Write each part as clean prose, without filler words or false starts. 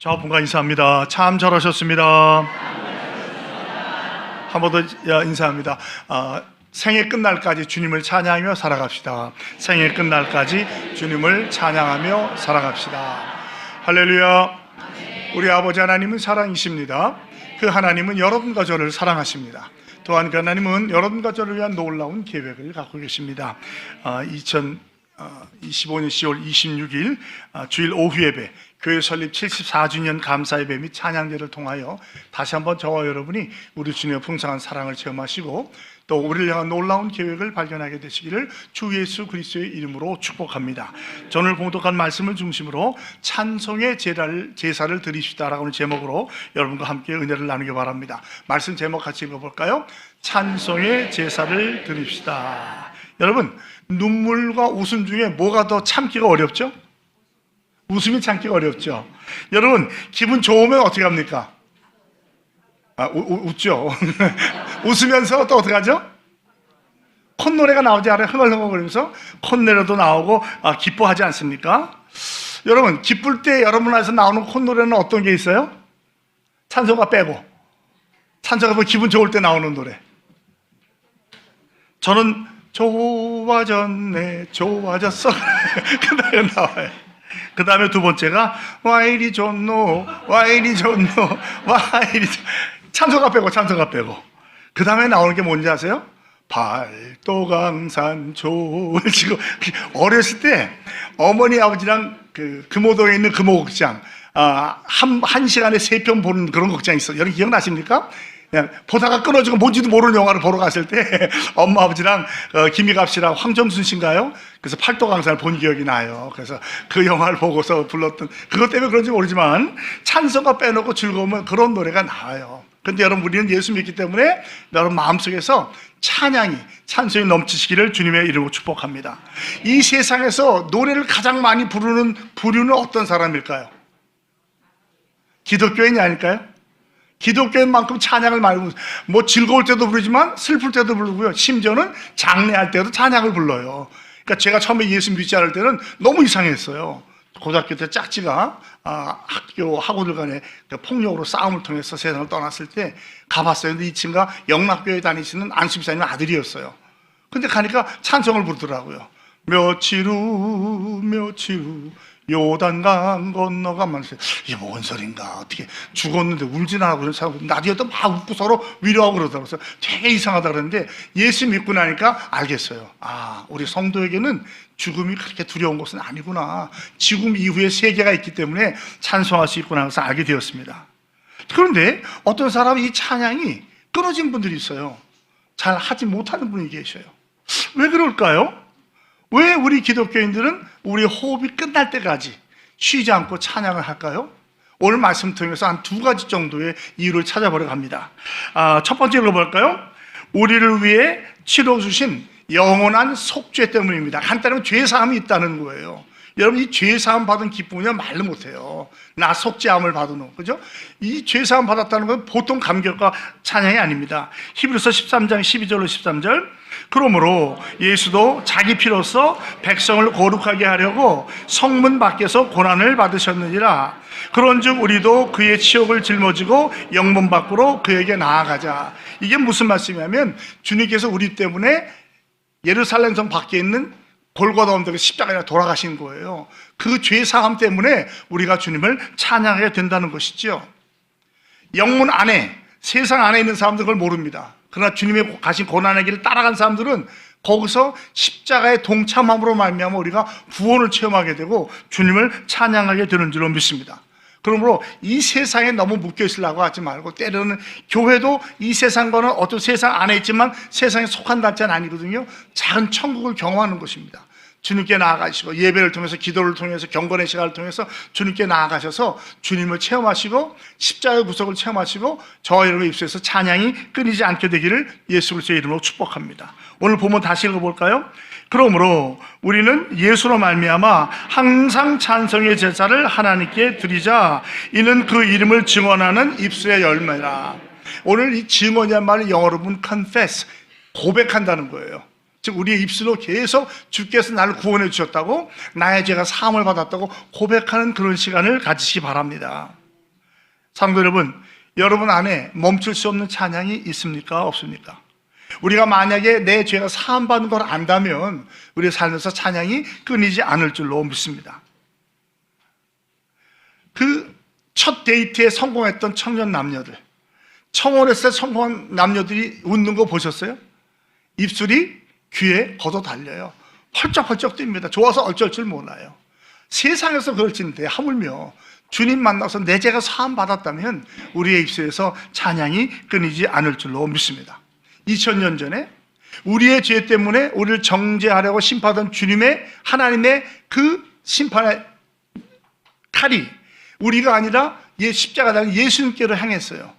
좌우분과 인사합니다. 참 잘하셨습니다. 한 번 더 인사합니다. 생애 끝날까지 주님을 찬양하며 살아갑시다. 생애 끝날까지 주님을 찬양하며 살아갑시다. 할렐루야. 우리 아버지 하나님은 사랑이십니다. 그 하나님은 여러분과 저를 사랑하십니다. 또한 그 하나님은 여러분과 저를 위한 놀라운 계획을 갖고 계십니다. 2025년 10월 26일 주일 오후 예배, 교회 설립 74주년 감사 예배 및 찬양제를 통하여 다시 한번 저와 여러분이 우리 주님의 풍성한 사랑을 체험하시고 또 우리를 향한 놀라운 계획을 발견하게 되시기를 주 예수 그리스도의 이름으로 축복합니다. 오늘 봉독한 말씀을 중심으로 찬송의 제사를 드립시다라고 하는 제목으로 여러분과 함께 은혜를 나누기 바랍니다. 말씀 제목 같이 읽어볼까요? 찬송의 제사를 드립시다. 여러분, 눈물과 웃음 중에 뭐가 더 참기가 어렵죠? 웃음이 참기가 어렵죠. 여러분, 기분 좋으면 어떻게 합니까? 웃죠. 웃으면서 또 어떻게 하죠? 콧노래가 나오지 않아요? 흥얼흥얼거리면서 콧노래도 나오고 기뻐하지 않습니까? 여러분, 기쁠 때 여러분 안에서 나오는 콧노래는 어떤 게 있어요? 찬송가 빼고. 찬송가 기분 좋을 때 나오는 노래. 저는 좋아졌네, 좋아졌어. 그 다음에 나와요. 그 다음에 두 번째가 Why 이리 좋노, Why 이리 좋노, Why 이리 좋노. 찬송가 빼고. 그 다음에 나오는 게 뭔지 아세요? 팔도강산 좋을지고. 어렸을 때 어머니 아버지랑 금호동에 있는 금호극장 한 시간에 3편 보는 그런 극장이 있어요. 여러분 기억나십니까? 그냥 보다가 끊어지고 뭔지도 모르는 영화를 보러 갔을 때 엄마 아버지랑 김희갑 씨랑 황정순 씨인가요? 그래서 팔도강산을 본 기억이 나요. 그래서 그 영화를 보고서 불렀던 그것 때문에 그런지 모르지만 찬송가 빼놓고 즐거우면 그런 노래가 나와요. 근데 여러분, 우리는 예수 믿기 때문에 여러분 마음속에서 찬송이 넘치시기를 주님의 이름으로 축복합니다. 이 세상에서 노래를 가장 많이 부르는 부류는 어떤 사람일까요? 기독교인이 아닐까요? 기독교인만큼 찬양을 많이 부르고, 뭐 즐거울 때도 부르지만 슬플 때도 부르고요. 심지어는 장례할 때도 찬양을 불러요. 그러니까 제가 처음에 예수 믿지 않을 때는 너무 이상했어요. 고등학교 때 짝지가 학교들 간에 폭력으로 싸움을 통해서 세상을 떠났을 때 가봤어요. 근데 이 친구가 영락교회 다니시는 안수비사님 아들이었어요. 근데 가니까 찬송을 부르더라고요. 며칠 후 요단강 건너가면서 이게 뭔 소린가, 어떻게 죽었는데 울진 않고 그런 사람 나중에도 막 웃고 서로 위로하고 그러더라고요. 그래서 되게 이상하다 그랬는데 예수 믿고 나니까 알겠어요. 우리 성도에게는 죽음이 그렇게 두려운 것은 아니구나. 죽음 이후에 세계가 있기 때문에 찬송할 수 있구나 해서 알게 되었습니다. 그런데 어떤 사람은 이 찬양이 끊어진 분들이 있어요. 잘 하지 못하는 분이 계셔요. 왜 그럴까요? 왜 우리 기독교인들은 우리 호흡이 끝날 때까지 쉬지 않고 찬양을 할까요? 오늘 말씀 통해서 한 2가지 정도의 이유를 찾아보려고 합니다. 첫 번째 읽어볼까요? 우리를 위해 치러주신 영원한 속죄 때문입니다. 간단하면 죄사함이 있다는 거예요. 여러분, 이 죄사함 받은 기쁨이면 말로 못해요. 나 속죄함을 받은, 그죠? 이 죄사함 받았다는 건 보통 감격과 찬양이 아닙니다. 히브리서 13장 12절로 13절. 그러므로 예수도 자기 피로써 백성을 거룩하게 하려고 성문 밖에서 고난을 받으셨느니라. 그런즉 우리도 그의 치욕을 짊어지고 영문 밖으로 그에게 나아가자. 이게 무슨 말씀이냐면 주님께서 우리 때문에 예루살렘 성 밖에 있는 골고다 언덕에 십자가에 돌아가신 거예요. 그 죄사함 때문에 우리가 주님을 찬양해야 된다는 것이죠. 영문 안에, 세상 안에 있는 사람들은 그걸 모릅니다. 그러나 주님의 가신 고난의 길을 따라간 사람들은 거기서 십자가의 동참함으로 말미암아 우리가 구원을 체험하게 되고 주님을 찬양하게 되는 줄로 믿습니다. 그러므로 이 세상에 너무 묶여 있으려고 하지 말고, 때로는 교회도 이 세상과는 어떤 세상 안에 있지만 세상에 속한 단체는 아니거든요. 작은 천국을 경험하는 것입니다. 주님께 나아가시고 예배를 통해서, 기도를 통해서, 경건의 시간을 통해서 주님께 나아가셔서 주님을 체험하시고 십자가의 구속을 체험하시고 저와 여러분의 입술에서 찬양이 끊이지 않게 되기를 예수 그리스도의 이름으로 축복합니다. 오늘 본문 다시 읽어볼까요? 그러므로 우리는 예수로 말미암아 항상 찬송의 제사를 하나님께 드리자. 이는 그 이름을 증언하는 입술의 열매라. 오늘 이 증언이란 말은 영어로 보면 confess, 고백한다는 거예요. 즉 우리의 입술로 계속 주께서 나를 구원해 주셨다고, 나의 죄가 사함을 받았다고 고백하는 그런 시간을 가지시기 바랍니다. 성도 여러분 안에 멈출 수 없는 찬양이 있습니까? 없습니까? 우리가 만약에 내 죄가 사함받는 걸 안다면 우리의 삶에서 찬양이 끊이지 않을 줄로 믿습니다. 그 첫 데이트에 성공했던 청년 남녀들, 청혼했을 때 성공한 남녀들이 웃는 거 보셨어요? 입술이 귀에 걷어 달려요. 펄쩍펄쩍 뜁니다. 좋아서 어쩔 줄 몰라요. 세상에서 그럴지는데 하물며 주님 만나서 내 죄가 사함 받았다면 우리의 입술에서 찬양이 끊이지 않을 줄로 믿습니다. 2000년 전에 우리의 죄 때문에 우리를 정죄하려고 심판하던 하나님의 그 심판의 칼이 우리가 아니라 십자가 달린 예수님께로 향했어요.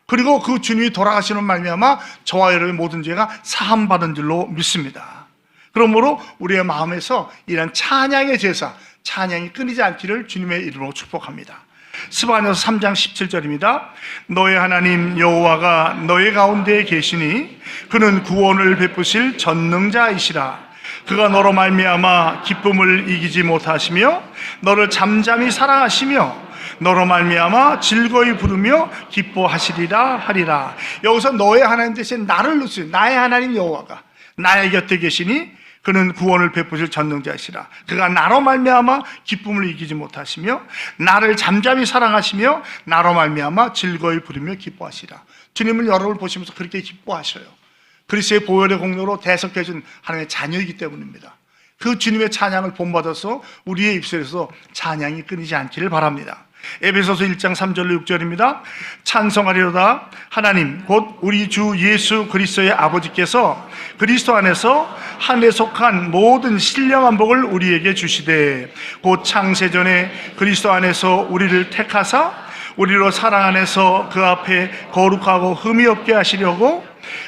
그리고 그 주님이 돌아가시는 말미암아 저와 여러분의 모든 죄가 사함 받은 줄로 믿습니다. 그러므로 우리의 마음에서 이런 찬양의 제사, 찬양이 끊이지 않기를 주님의 이름으로 축복합니다. 스바냐서 3장 17절입니다. 너의 하나님 여호와가 너의 가운데에 계시니 그는 구원을 베푸실 전능자이시라. 그가 너로 말미암아 기쁨을 이기지 못하시며 너를 잠잠히 사랑하시며 너로 말미암아 즐거이 부르며 기뻐하시리라 하리라. 여기서 너의 하나님 대신 나를 놓으신 나의 하나님 여호와가 나의 곁에 계시니 그는 구원을 베푸실 전능자시라. 그가 나로 말미암아 기쁨을 이기지 못하시며 나를 잠잠히 사랑하시며 나로 말미암아 즐거이 부르며 기뻐하시라. 주님을 여러분을 보시면서 그렇게 기뻐하셔요. 그리스도의 보혈의 공로로 대속해 준 하나님의 자녀이기 때문입니다. 그 주님의 찬양을 본받아서 우리의 입술에서 찬양이 끊이지 않기를 바랍니다. 에베소서 1장 3절로 6절입니다. 찬송하리로다. 하나님 곧 우리 주 예수 그리스도의 아버지께서 그리스도 안에서 하늘에 속한 모든 신령한 복을 우리에게 주시되 곧 창세전에 그리스도 안에서 우리를 택하사 우리로 사랑 안에서 그 앞에 거룩하고 흠이 없게 하시려고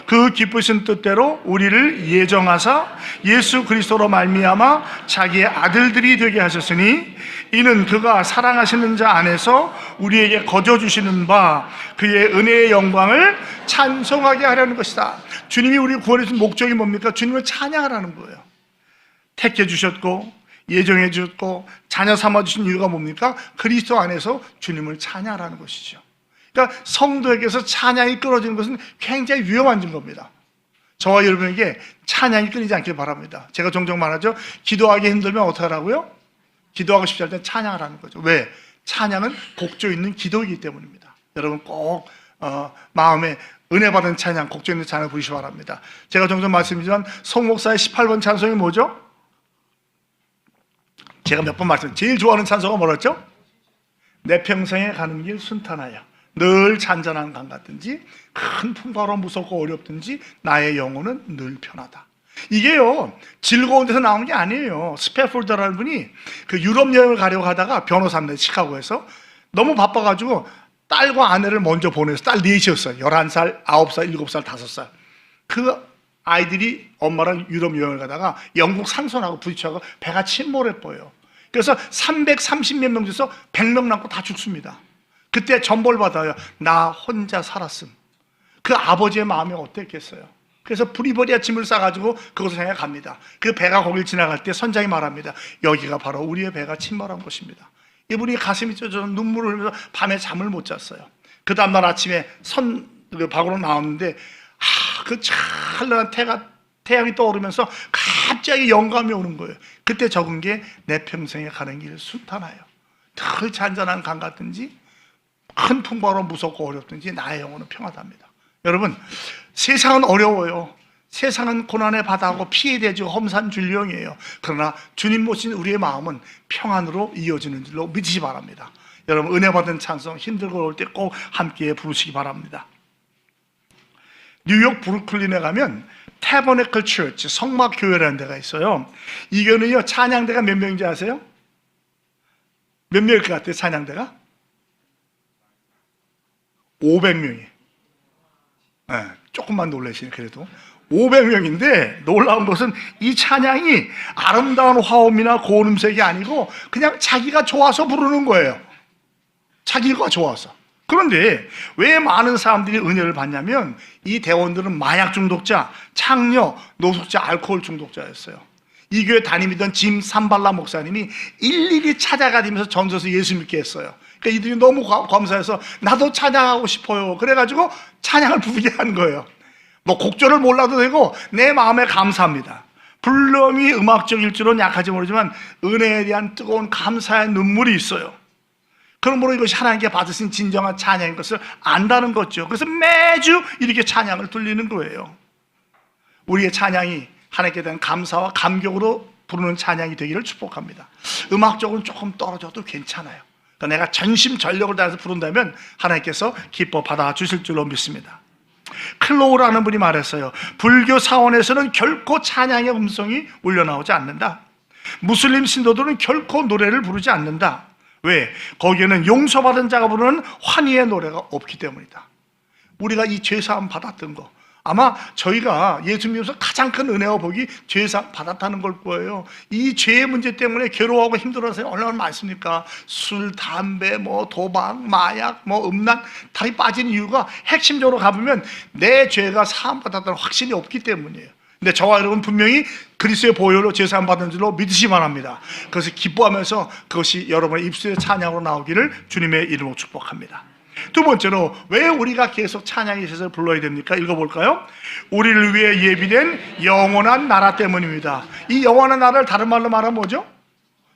그 기쁘신 뜻대로 우리를 예정하사 예수 그리스도로 말미암아 자기의 아들들이 되게 하셨으니 이는 그가 사랑하시는 자 안에서 우리에게 거저 주시는 바 그의 은혜의 영광을 찬송하게 하려는 것이다. 주님이 우리를 구원해 주신 목적이 뭡니까? 주님을 찬양하라는 거예요. 택해 주셨고 예정해 주셨고 자녀 삼아 주신 이유가 뭡니까? 그리스도 안에서 주님을 찬양하라는 것이죠. 그러니까 성도에게서 찬양이 끊어지는 것은 굉장히 위험한 겁니다. 저와 여러분에게 찬양이 끊이지 않길 바랍니다. 제가 종종 말하죠. 기도하기 힘들면 어떻게 하라고요? 기도하고 싶지 않을 때 찬양하라는 거죠. 왜? 찬양은 곡조 있는 기도이기 때문입니다. 여러분 꼭 마음에 은혜 받은 찬양, 곡조 있는 찬양 부르시기 바랍니다. 제가 종종 말씀드리지만 송 목사의 18번 찬송이 뭐죠? 제가 몇 번 제일 좋아하는 찬송가 뭐였죠? 내 평생에 가는 길 순탄하여 늘 잔잔한 강 같든지 큰 풍파로 무섭고 어렵든지 나의 영혼은 늘 편하다. 이게요 즐거운 데서 나오는 게 아니에요. 스패폴더라는 분이 그 유럽 여행을 가려고 하다가 변호사인데 시카고에서 너무 바빠가지고 딸과 아내를 먼저 보내서 딸 넷이었어요. 11살, 9살, 7살, 5살. 그 아이들이 엄마랑 유럽 여행을 가다가 영국 상선하고 부딪혀서 배가 침몰해버려요. 그래서 330몇 명 중에서 100명 남고 다 죽습니다. 그때 전보를 받아요. 나 혼자 살았음. 그 아버지의 마음이 어땠겠어요? 그래서 부리버리야 짐을 싸가지고 그곳을 향해 갑니다. 그 배가 거길 지나갈 때 선장이 말합니다. 여기가 바로 우리의 배가 침몰한 곳입니다. 이분이 가슴이 쪄져 눈물을 흘리면서 밤에 잠을 못 잤어요. 그 다음날 아침에 밖으로 나왔는데 그 찬란한 태양이 떠오르면서 갑자기 영감이 오는 거예요. 그때 적은 게 내 평생에 가는 길 순탄하여 늘 잔잔한 강 같든지 큰 풍파로 무섭고 어렵든지 나의 영혼은 평하답니다. 여러분 세상은 어려워요. 세상은 고난의 바다고 피해대지고 험산 줄령이에요. 그러나 주님 모신 우리의 마음은 평안으로 이어지는 줄로 믿으시기 바랍니다. 여러분 은혜 받은 찬송 힘들고 어려울 때 꼭 함께 부르시기 바랍니다. 뉴욕 브루클린에 가면 태버네클 처치 성막교회라는 데가 있어요. 이 교회는요 찬양대가 몇 명인지 아세요? 몇 명일 것 같아요? 찬양대가? 500명이. 네, 조금만 놀라시네. 그래도 500명인데 놀라운 것은 이 찬양이 아름다운 화음이나 고운 음색이 아니고 그냥 자기가 좋아서 부르는 거예요. 자기가 좋아서. 그런데 왜 많은 사람들이 은혜를 받냐면 이 대원들은 마약 중독자, 창녀, 노숙자, 알코올 중독자였어요. 이 교회 담임이던 짐 삼발라 목사님이 일일이 찾아가면서 전서서 예수 믿게 했어요. 그러니까 이들이 너무 감사해서 나도 찬양하고 싶어요. 그래가지고 찬양을 부르게 한 거예요. 뭐 곡조를 몰라도 되고 내 마음에 감사합니다. 불름이 음악적일 줄은 약하지 모르지만 은혜에 대한 뜨거운 감사의 눈물이 있어요. 그러므로 이것이 하나님께 받으신 진정한 찬양인 것을 안다는 거죠. 그래서 매주 이렇게 찬양을 돌리는 거예요. 우리의 찬양이 하나님께 대한 감사와 감격으로 부르는 찬양이 되기를 축복합니다. 음악적으로는 조금 떨어져도 괜찮아요. 그러니까 내가 전심 전력을 다해서 부른다면 하나님께서 기뻐 받아주실 줄로 믿습니다. 클로우라는 분이 말했어요. 불교 사원에서는 결코 찬양의 음성이 울려나오지 않는다. 무슬림 신도들은 결코 노래를 부르지 않는다. 왜? 거기에는 용서받은 자가 부르는 환희의 노래가 없기 때문이다. 우리가 이 죄사함 받았던 거, 아마 저희가 예수 믿으면서 가장 큰 은혜와 복이 죄사함 받았다는 걸 거예요. 이 죄의 문제 때문에 괴로워하고 힘들어서 얼마나 많습니까? 술, 담배, 뭐 도박, 마약, 뭐 음란, 다리 빠진 이유가 핵심적으로 가보면 내 죄가 사함 받았다는 확신이 없기 때문이에요. 근데 저와 여러분 분명히 그리스도의 보혈로 죄사함 받은 줄로 믿으시기만 합니다. 그래서 기뻐하면서 그것이 여러분의 입술의 찬양으로 나오기를 주님의 이름으로 축복합니다. 두 번째로 왜 우리가 계속 찬양의 제사를 불러야 됩니까? 읽어볼까요? 우리를 위해 예비된 영원한 나라 때문입니다. 이 영원한 나라를 다른 말로 말하면 뭐죠?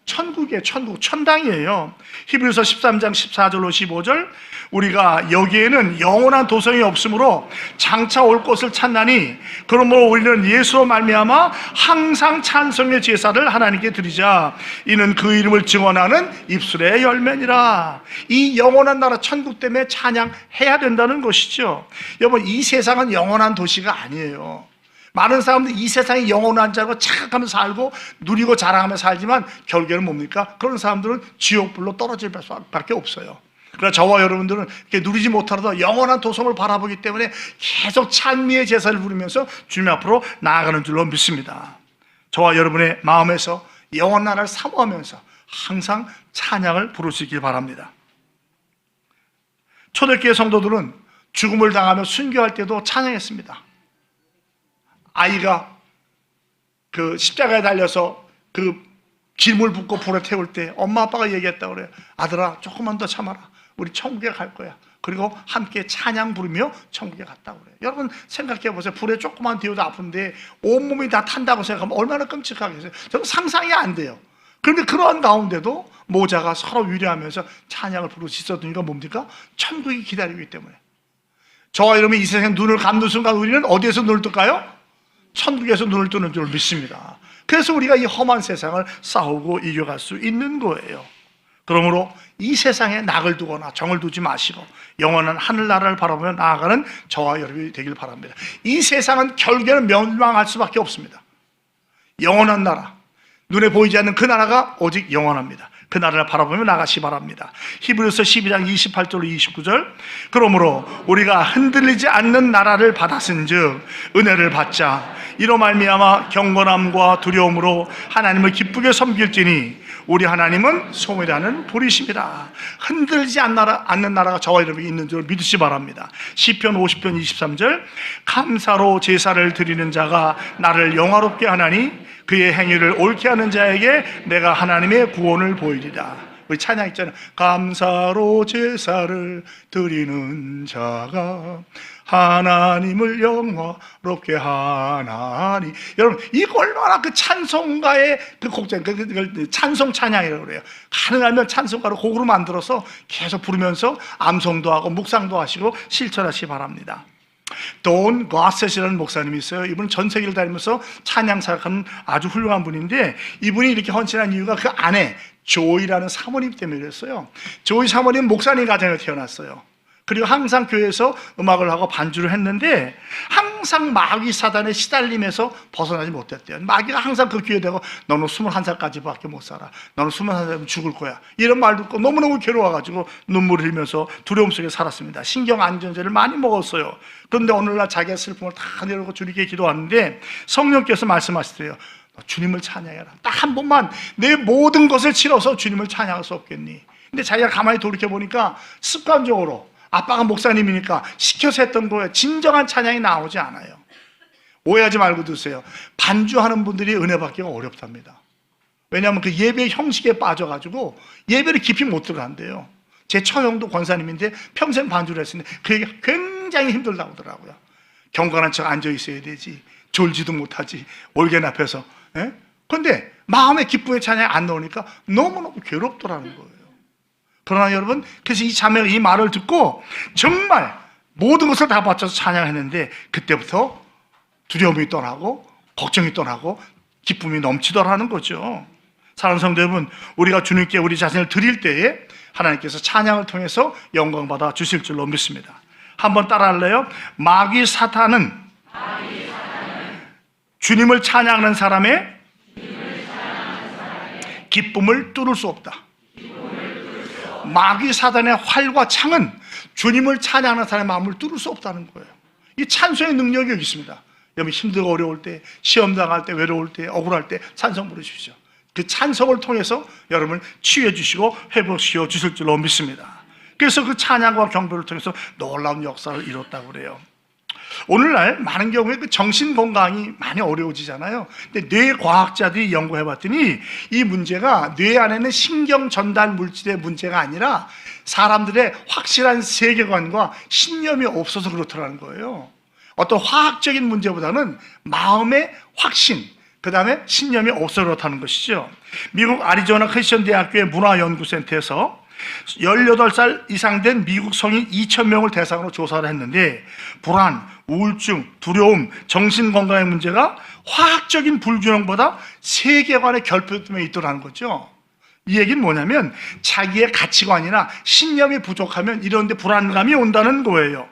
천국이에요. 천국, 천당이에요. 히브리서 13장 14절로 15절, 우리가 여기에는 영원한 도성이 없으므로 장차 올 것을 찾나니 그러므로 우리는 예수로 말미암아 항상 찬송의 제사를 하나님께 드리자. 이는 그 이름을 증언하는 입술의 열매니라. 이 영원한 나라 천국 때문에 찬양해야 된다는 것이죠. 여러분, 이 세상은 영원한 도시가 아니에요. 많은 사람들이 이 세상이 영원한 자고 착각하면서 살고 누리고 자랑하면서 살지만 결국에는 뭡니까? 그런 사람들은 지옥불로 떨어질 수밖에 없어요. 그러나 저와 여러분들은 이렇게 누리지 못하더라도 영원한 도성을 바라보기 때문에 계속 찬미의 제사를 부르면서 주님 앞으로 나아가는 줄로 믿습니다. 저와 여러분의 마음에서 영원한 나라를 사모하면서 항상 찬양을 부를 수 있길 바랍니다. 초대교회 성도들은 죽음을 당하며 순교할 때도 찬양했습니다. 아이가 그 십자가에 달려서 그 짐을 붓고 불에 태울 때 엄마 아빠가 얘기했다고 그래요. 아들아, 조금만 더 참아라. 우리 천국에 갈 거야. 그리고 함께 찬양 부르며 천국에 갔다고 그래요. 여러분 생각해 보세요. 불에 조금만 데워도 아픈데 온몸이 다 탄다고 생각하면 얼마나 끔찍하겠어요. 저는 상상이 안 돼요. 그런데 그러한 가운데도 모자가 서로 위로하면서 찬양을 부를 수 있었던 이유가 뭡니까? 천국이 기다리기 때문에. 저와 여러분이 이 세상에 눈을 감는 순간 우리는 어디에서 눈을 뜰까요? 천국에서 눈을 뜨는 줄 믿습니다. 그래서 우리가 이 험한 세상을 싸우고 이겨갈 수 있는 거예요. 그러므로 이 세상에 낙을 두거나 정을 두지 마시고 영원한 하늘나라를 바라보며 나아가는 저와 여러분이 되길 바랍니다. 이 세상은 결국에는 멸망할 수밖에 없습니다. 영원한 나라, 눈에 보이지 않는 그 나라가 오직 영원합니다. 그 나라를 바라보며 나가시 바랍니다. 히브리서 12장 28절로 29절, 그러므로 우리가 흔들리지 않는 나라를 받았은즉 은혜를 받자. 이로 말미암아 경건함과 두려움으로 하나님을 기쁘게 섬길지니 우리 하나님은 소멸하는 불이십니다. 흔들리지 않는 나라가 저와 여러분이 있는 줄 믿으시 바랍니다. 시편 50편 23절, 감사로 제사를 드리는 자가 나를 영화롭게 하나니 그의 행위를 옳게 하는 자에게 내가 하나님의 구원을 보이리라. 우리 찬양 있잖아요. 감사로 제사를 드리는 자가 하나님을 영화롭게 하나니. 여러분, 이거 얼마나 그 찬송가의 그 곡장, 찬송 찬양이라고 그래요. 가능하면 찬송가로 곡으로 만들어서 계속 부르면서 암송도 하고 묵상도 하시고 실천하시기 바랍니다. 돈 거셋이라는 목사님이 있어요. 이분은 전 세계를 다니면서 찬양 사역하는 아주 훌륭한 분인데, 이분이 이렇게 헌신한 이유가 그 아내 조이라는 사모님 때문에 그랬어요. 조이 사모님 목사님 가정에 태어났어요. 그리고 항상 교회에서 음악을 하고 반주를 했는데 항상 마귀 사단에 시달림에서 벗어나지 못했대요. 마귀가 항상 그 귀에 대고 너는 21살까지밖에 못 살아. 너는 21살이면 죽을 거야. 이런 말 듣고 너무너무 괴로워가지고 눈물을 흘리면서 두려움 속에 살았습니다. 신경안정제를 많이 먹었어요. 그런데 오늘날 자기의 슬픔을 다 내려놓고 주님께 기도하는데 성령께서 말씀하시더래요. 주님을 찬양해라. 딱 한 번만 내 모든 것을 치러서 주님을 찬양할 수 없겠니? 근데 자기가 가만히 돌이켜보니까 습관적으로 아빠가 목사님이니까 시켜서 했던 거에 진정한 찬양이 나오지 않아요. 오해하지 말고 드세요. 반주하는 분들이 은혜 받기가 어렵답니다. 왜냐하면 그 예배 형식에 빠져가지고 예배를 깊이 못 들어간대요. 제 처형도 권사님인데 평생 반주를 했는데 그게 굉장히 힘들다고 하더라고요. 경건한 척 앉아 있어야 되지, 졸지도 못하지, 올겐 앞에서. 그런데 마음의 기쁨의 찬양이 안 나오니까 너무너무 괴롭더라는 거예요. 그러나 여러분, 그래서 이 자매가 이 말을 듣고 정말 모든 것을 다 바쳐서 찬양했는데 그때부터 두려움이 떠나고 걱정이 떠나고 기쁨이 넘치더라는 거죠. 사랑하는 성도 여러분, 우리가 주님께 우리 자신을 드릴 때에 하나님께서 찬양을 통해서 영광받아 주실 줄로 믿습니다. 한번 따라할래요? 마귀 사탄은 주님을 찬양하는 사람의 기쁨을 뚫을 수 없다. 마귀 사단의 활과 창은 주님을 찬양하는 사람의 마음을 뚫을 수 없다는 거예요. 이 찬송의 능력이 여기 있습니다. 여러분, 힘들고 어려울 때, 시험 당할 때, 외로울 때, 억울할 때 찬송 부르십시오. 그 찬송을 통해서 여러분을 치유해 주시고 회복시켜 주실 줄로 믿습니다. 그래서 그 찬양과 경배를 통해서 놀라운 역사를 이뤘다고 그래요. 오늘날 많은 경우에 그 정신 건강이 많이 어려워지잖아요. 근데 뇌과학자들이 연구해 봤더니 이 문제가 뇌 안에는 신경 전달 물질의 문제가 아니라 사람들의 확실한 세계관과 신념이 없어서 그렇더라는 거예요. 어떤 화학적인 문제보다는 마음의 확신, 그 다음에 신념이 없어서 그렇다는 것이죠. 미국 아리조나 크리스천 대학교의 문화연구센터에서 18살 이상 된 미국 성인 2,000명을 대상으로 조사를 했는데 불안, 우울증, 두려움, 정신건강의 문제가 화학적인 불균형보다 세계관의 결핍 때문에 있더라는 거죠. 이 얘기는 뭐냐면 자기의 가치관이나 신념이 부족하면 이런 데 불안감이 온다는 거예요.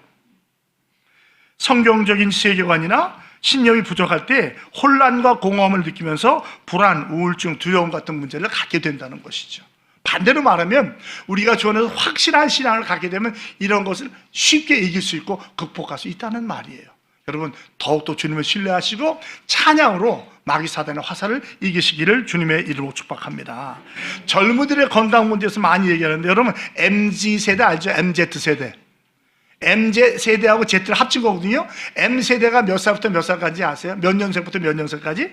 성경적인 세계관이나 신념이 부족할 때 혼란과 공허함을 느끼면서 불안, 우울증, 두려움 같은 문제를 갖게 된다는 것이죠. 반대로 말하면 우리가 주원에서 확실한 신앙을 갖게 되면 이런 것을 쉽게 이길 수 있고 극복할 수 있다는 말이에요. 여러분, 더욱더 주님을 신뢰하시고 찬양으로 마귀 사단의 화살을 이기시기를 주님의 이름으로 축복합니다. 젊은이들의 건강 문제에서 많이 얘기하는데 여러분, MZ세대 알죠? MZ세대. MZ세대하고 Z를 합친 거거든요. M세대가 몇 살부터 몇 살까지 아세요? 몇 년생부터 몇 년생까지?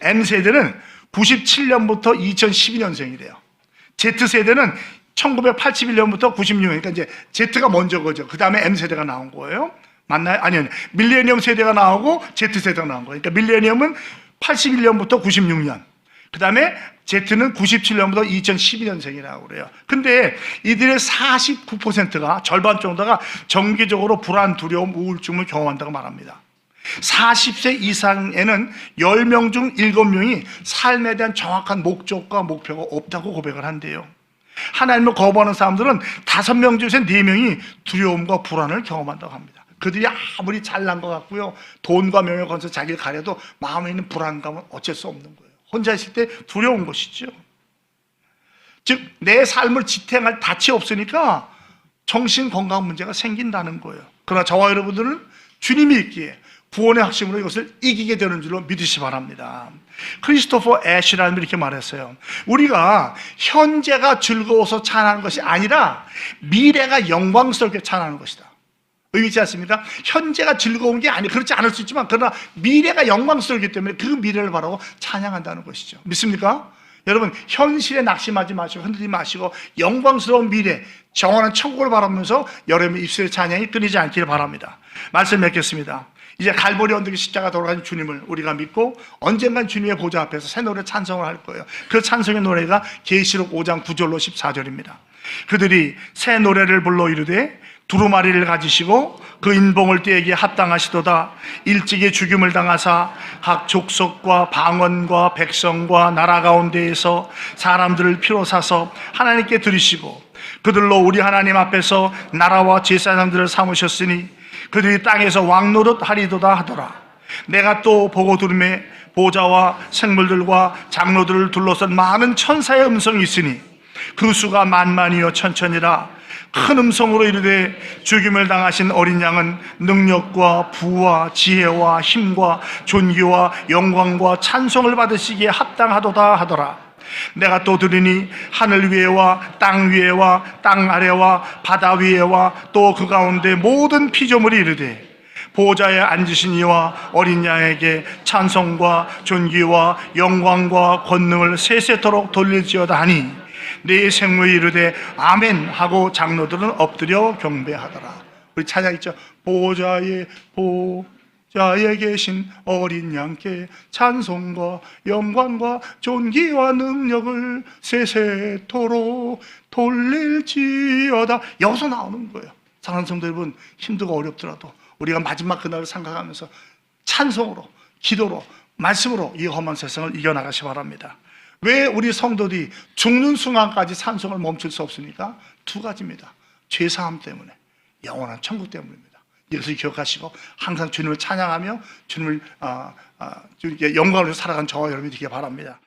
M세대는 97년부터 2012년생이래요. Z세대는 1981년부터 96년, 그러니까 이제 Z가 먼저 거죠. 그 다음에 M세대가 나온 거예요. 맞나요? 아니요. 밀레니엄 세대가 나오고 Z세대가 나온 거예요. 그러니까 밀레니엄은 81년부터 96년. 그 다음에 Z는 97년부터 2012년생이라고 그래요. 근데 이들의 49%가, 절반 정도가 정기적으로 불안, 두려움, 우울증을 경험한다고 말합니다. 40세 이상에는 10명 중 7명이 삶에 대한 정확한 목적과 목표가 없다고 고백을 한대요. 하나님을 거부하는 사람들은 5명 중에서 4명이 두려움과 불안을 경험한다고 합니다. 그들이 아무리 잘난 것 같고요, 돈과 명예 건서 자기를 가려도 마음에 있는 불안감은 어쩔 수 없는 거예요. 혼자 있을 때 두려운 것이죠. 즉 내 삶을 지탱할 닻이 없으니까 정신건강 문제가 생긴다는 거예요. 그러나 저와 여러분들은 주님이 있기에 구원의 확신으로 이것을 이기게 되는 줄로 믿으시 바랍니다. 크리스토퍼 애쉬라는 분이 이렇게 말했어요. 우리가 현재가 즐거워서 찬양하는 것이 아니라 미래가 영광스럽게 찬양하는 것이다. 의미 있지 않습니까? 현재가 즐거운 게 아니, 그렇지 않을 수 있지만 그러나 미래가 영광스럽기 때문에 그 미래를 바라고 찬양한다는 것이죠. 믿습니까? 여러분, 현실에 낙심하지 마시고 흔들리지 마시고 영광스러운 미래, 영원한 천국을 바라보면서 여러분의 입술의 찬양이 끊이지 않기를 바랍니다. 말씀 맺겠습니다. 이제 갈보리 언덕의 십자가 돌아가신 주님을 우리가 믿고 언젠간 주님의 보좌 앞에서 새 노래 찬송을 할 거예요. 그 찬송의 노래가 계시록 5장 9절로 14절입니다. 그들이 새 노래를 불러 이르되 두루마리를 가지시고 그 인봉을 떼기에 합당하시도다. 일찍이 죽임을 당하사 각 족속과 방언과 백성과 나라 가운데에서 사람들을 피로 사서 하나님께 드리시고 그들로 우리 하나님 앞에서 나라와 제사장들을 삼으셨으니 그들이 땅에서 왕노릇 하리도다 하더라. 내가 또 보고 들음에 보좌와 생물들과 장로들을 둘러싼 많은 천사의 음성이 있으니 그 수가 만만이요 천천이라. 큰 음성으로 이르되 죽임을 당하신 어린 양은 능력과 부와 지혜와 힘과 존귀와 영광과 찬송을 받으시기에 합당하도다 하더라. 내가 또 들으니 하늘 위에와 땅 위에와 땅 아래와 바다 위에와 또 그 가운데 모든 피조물이 이르되 보좌에 앉으신 이와 어린 양에게 찬송과 존귀와 영광과 권능을 세세토록 돌릴지어다 하니 내 생모에 이르되 아멘 하고 장로들은 엎드려 경배하더라. 우리 찬양 있죠? 보좌에 계신 어린 양께 찬송과 영광과 존귀와 능력을 세세토록 돌릴지어다. 여기서 나오는 거예요. 사랑하는 성도 여러분, 힘들고 어렵더라도 우리가 마지막 그날을 생각하면서 찬송으로, 기도로, 말씀으로 이 험한 세상을 이겨나가시 바랍니다. 왜 우리 성도들이 죽는 순간까지 찬송을 멈출 수 없습니까? 두 가지입니다. 죄사함 때문에, 영원한 천국 때문입니다. 이것을 기억하시고 항상 주님을 찬양하며 주님께 영광을 살아가는 저와 여러분이 되기 바랍니다.